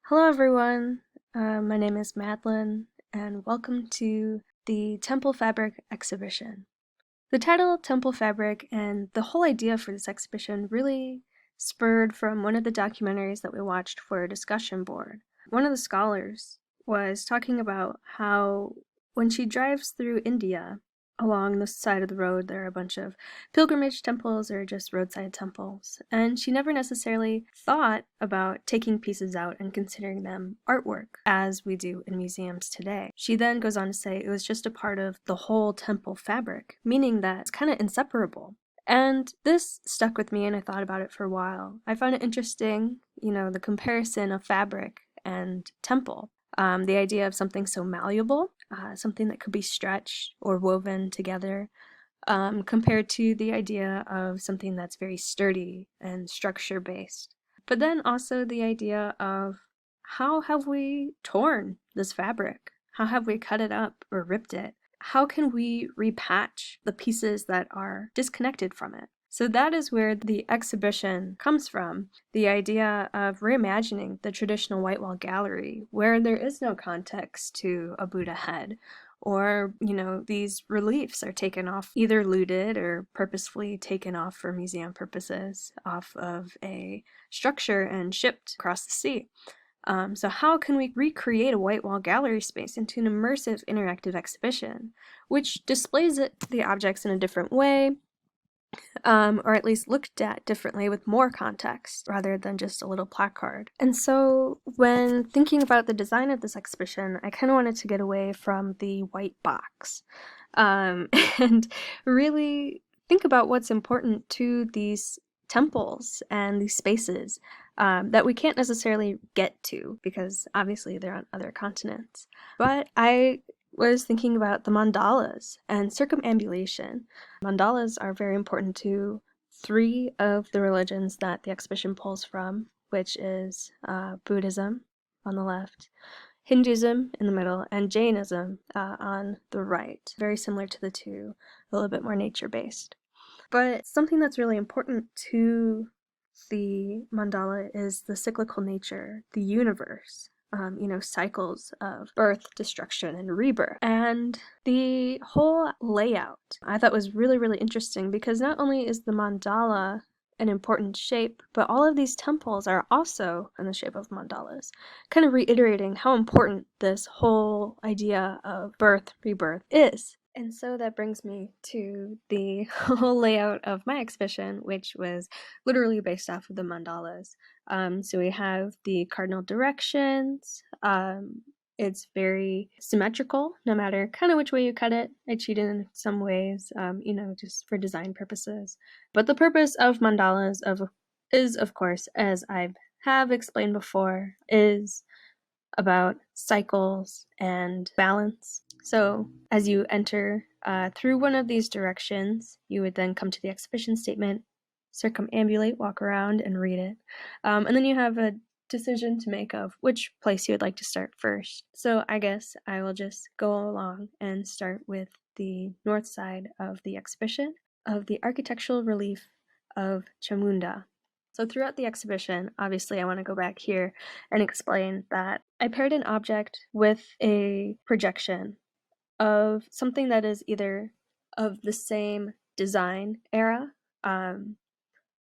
Hello everyone, my name is Madeline, and welcome to the Temple Fabric exhibition. The title Temple Fabric and the whole idea for this exhibition really spurred from one of the documentaries that we watched for a discussion board. One of the scholars was talking about how when she drives through India, along the side of the road there are a bunch of pilgrimage temples or just roadside temples, and she never necessarily thought about taking pieces out and considering them artwork as we do in museums today. She then goes on to say it was just a part of the whole temple fabric, meaning that it's kind of inseparable. And this stuck with me and I thought about it for a while. I found it interesting, the comparison of fabric and temple. The idea of something so malleable, something that could be stretched or woven together, compared to the idea of something that's very sturdy and structure-based. But then also the idea of how have we torn this fabric? How have we cut it up or ripped it? How can we repatch the pieces that are disconnected from it? So that is where the exhibition comes from, the idea of reimagining the traditional white wall gallery where there is no context to a Buddha head, or, these reliefs are taken off, either looted or purposefully taken off for museum purposes, off of a structure and shipped across the sea. So how can we recreate a white wall gallery space into an immersive interactive exhibition, which displays the objects in a different way, or at least looked at differently with more context rather than just a little placard. And so when thinking about the design of this exhibition, I kind of wanted to get away from the white box and really think about what's important to these temples and these spaces that we can't necessarily get to because obviously they're on other continents. But I was thinking about the mandalas and circumambulation. Mandalas are very important to three of the religions that the exhibition pulls from, which is Buddhism on the left, Hinduism in the middle, and Jainism on the right. Very similar to the two, a little bit more nature-based. But something that's really important to the mandala is the cyclical nature, the universe. Cycles of birth, destruction, and rebirth. And the whole layout I thought was really, really interesting because not only is the mandala an important shape, but all of these temples are also in the shape of mandalas, kind of reiterating how important this whole idea of birth, rebirth is. And so that brings me to the whole layout of my exhibition, which was literally based off of the mandalas. So we have the cardinal directions. It's very symmetrical, no matter kind of which way you cut it. I cheated in some ways, just for design purposes. But the purpose of mandalas is, of course, as I have explained before, is about cycles and balance. So as you enter through one of these directions, you would then come to the exhibition statement, circumambulate, walk around, and read it. And then you have a decision to make of which place you would like to start first. So I guess I will just go along and start with the north side of the exhibition of the architectural relief of Chamunda. So throughout the exhibition, obviously I want to go back here and explain that I paired an object with a projection of something that is either of the same design era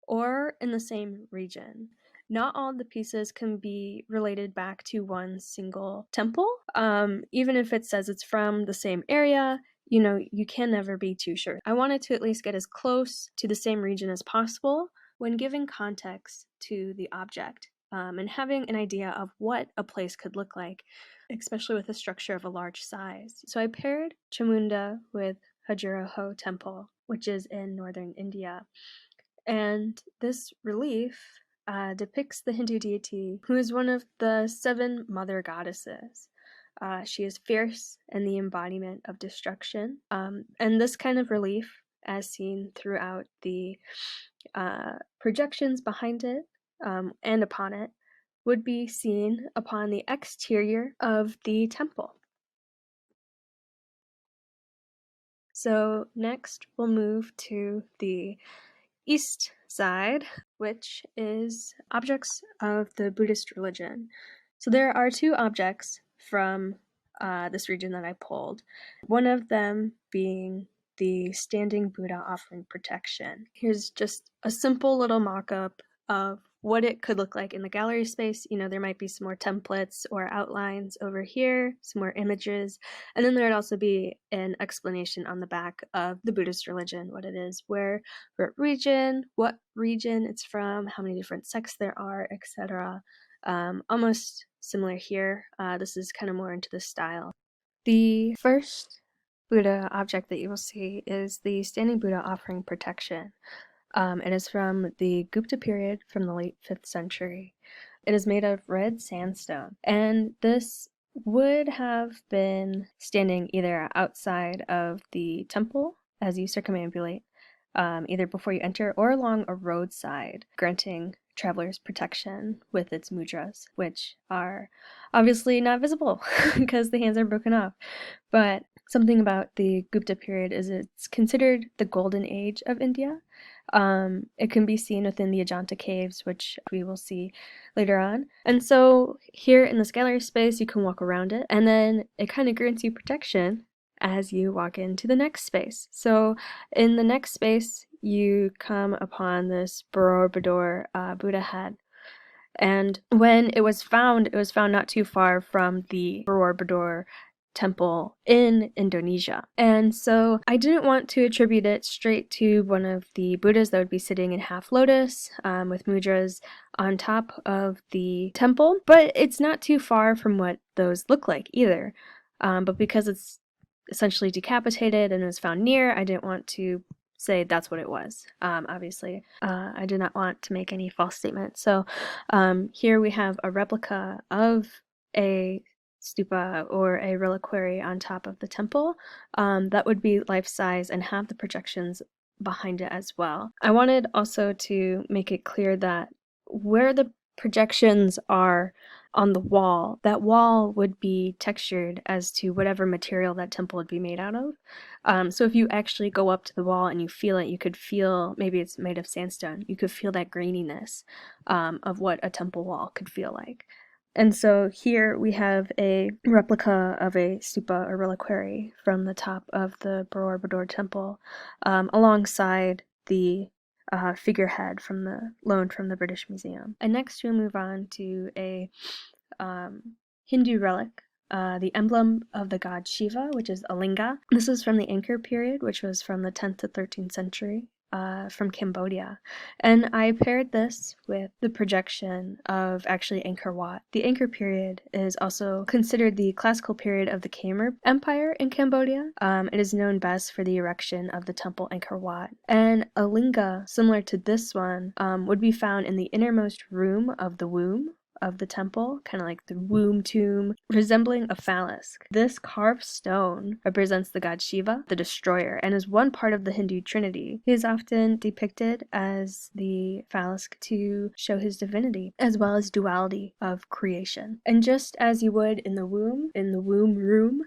or in the same region. Not all the pieces can be related back to one single temple. Even if it says it's from the same area, you can never be too sure. I wanted to at least get as close to the same region as possible when giving context to the object and having an idea of what a place could look like, especially with a structure of a large size. So I paired Chamunda with Khajuraho Temple, which is in northern India. And this relief depicts the Hindu deity who is one of the 7 mother goddesses. She is fierce and the embodiment of destruction. And this kind of relief, as seen throughout the projections behind it and upon it, would be seen upon the exterior of the temple. So next we'll move to the east side, which is objects of the Buddhist religion. So there are two objects from this region that I pulled, one of them being the standing Buddha offering protection. Here's just a simple little mock-up of what it could look like in the gallery space. You know, there might be some more templates or outlines over here, some more images, and then there would also be an explanation on the back of the Buddhist religion, what it is, what region it's from, how many different sects there are, etc. Almost similar here. This is kind of more into the style. The first Buddha object that you will see is the standing Buddha offering protection. It is from the Gupta period from the late 5th century. It is made of red sandstone, and this would have been standing either outside of the temple as you circumambulate, either before you enter or along a roadside, granting travelers protection with its mudras, which are obviously not visible because the hands are broken off. But something about the Gupta period is it's considered the golden age of India. It can be seen within the Ajanta caves, which we will see later on. And so here in this gallery space, you can walk around it, and then it kind of grants you protection as you walk into the next space. So in the next space, you come upon this Borobudur Buddha head. And when it was found not too far from the Borobudur temple in Indonesia. And so I didn't want to attribute it straight to one of the Buddhas that would be sitting in half lotus with mudras on top of the temple, but it's not too far from what those look like either. But because it's essentially decapitated and was found near, I didn't want to say that's what it was. Obviously, I did not want to make any false statements. So here we have a replica of a stupa or a reliquary on top of the temple that would be life-size and have the projections behind it as well. I wanted also to make it clear that where the projections are on the wall, that wall would be textured as to whatever material that temple would be made out of. So if you actually go up to the wall and you feel it, you could feel, maybe it's made of sandstone, you could feel that graininess of what a temple wall could feel like. And so here we have a replica of a stupa or reliquary from the top of the Borobudur temple, alongside the figurehead loaned from the British Museum. And next we'll move on to a Hindu relic, the emblem of the god Shiva, which is a linga. This is from the Angkor period, which was from the 10th to 13th century. From Cambodia. And I paired this with the projection of actually Angkor Wat. The Angkor period is also considered the classical period of the Khmer Empire in Cambodia. It is known best for the erection of the temple Angkor Wat. And a linga similar to this one would be found in the innermost room of the womb of the temple, kind of like the womb tomb, resembling a phallus. This carved stone represents the god Shiva, the destroyer, and is one part of the Hindu trinity. He is often depicted as the phallus to show his divinity, as well as duality of creation. And just as you would in the womb room,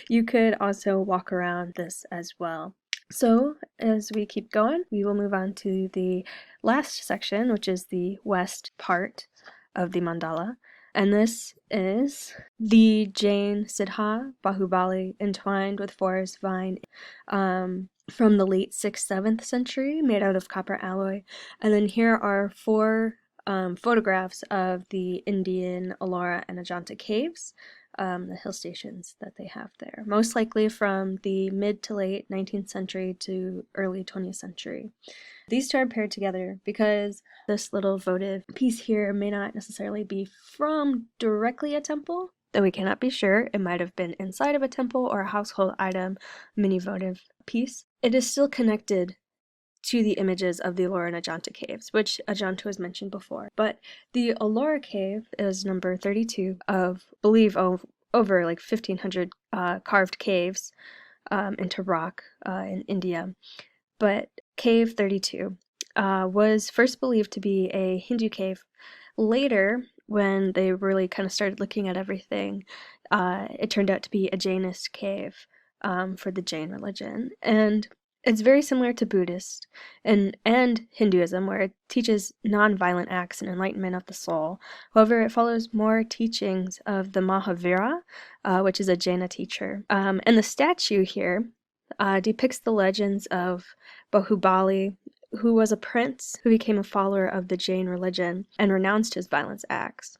you could also walk around this as well. So as we keep going, we will move on to the last section, which is the west part of the mandala, and this is the Jain Siddha Bahubali entwined with forest vine from the late 6th, 7th century, made out of copper alloy. And then here are 4 photographs of the Indian Allura and Ajanta caves, the hill stations that they have there, most likely from the mid to late 19th century to early 20th century. These two are paired together because this little votive piece here may not necessarily be from directly a temple, though we cannot be sure. It might have been inside of a temple or a household item, mini votive piece. It is still connected to the images of the Allura and Ajanta caves, which Ajanta was mentioned before. But the Allura cave is number 32 of, over like 1,500 carved caves into rock in India. But cave 32 was first believed to be a Hindu cave. Later, when they really kind of started looking at everything, it turned out to be a Jainist cave for the Jain religion. And It's very similar to Buddhist and Hinduism, where it teaches non-violent acts and enlightenment of the soul. However, it follows more teachings of the Mahavira, which is a Jaina teacher. And the statue here depicts the legends of Bahubali, who was a prince who became a follower of the Jain religion and renounced his violence acts.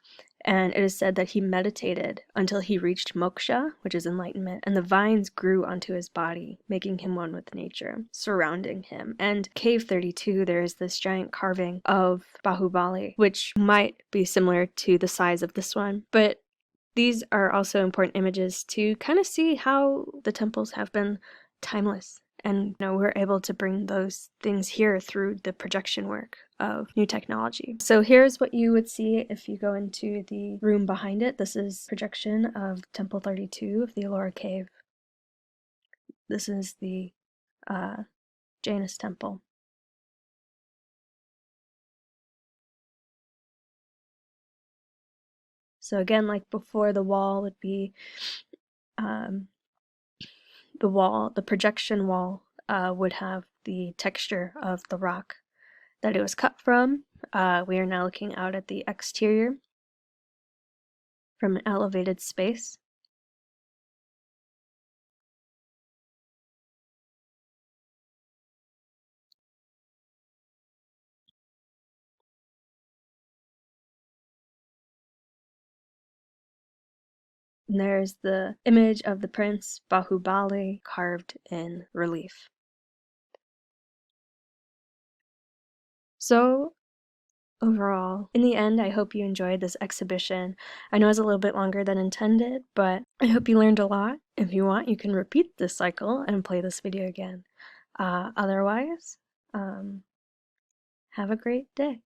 And it is said that he meditated until he reached moksha, which is enlightenment, and the vines grew onto his body, making him one with nature, surrounding him. And Cave 32, there is this giant carving of Bahubali, which might be similar to the size of this one, but these are also important images to kind of see how the temples have been timeless. And we're able to bring those things here through the projection work of new technology. So here's what you would see if you go into the room behind it. This is projection of Temple 32 of the Allura Cave. This is the Jainist temple. So again, like before, the wall would be the projection wall would have the texture of the rock that it was cut from. We are now looking out at the exterior from an elevated space. And there's the image of the prince Bahubali carved in relief. So overall, in the end, I hope you enjoyed this exhibition. I know it's a little bit longer than intended, but I hope you learned a lot. If you want, you can repeat this cycle and play this video again. Otherwise, have a great day.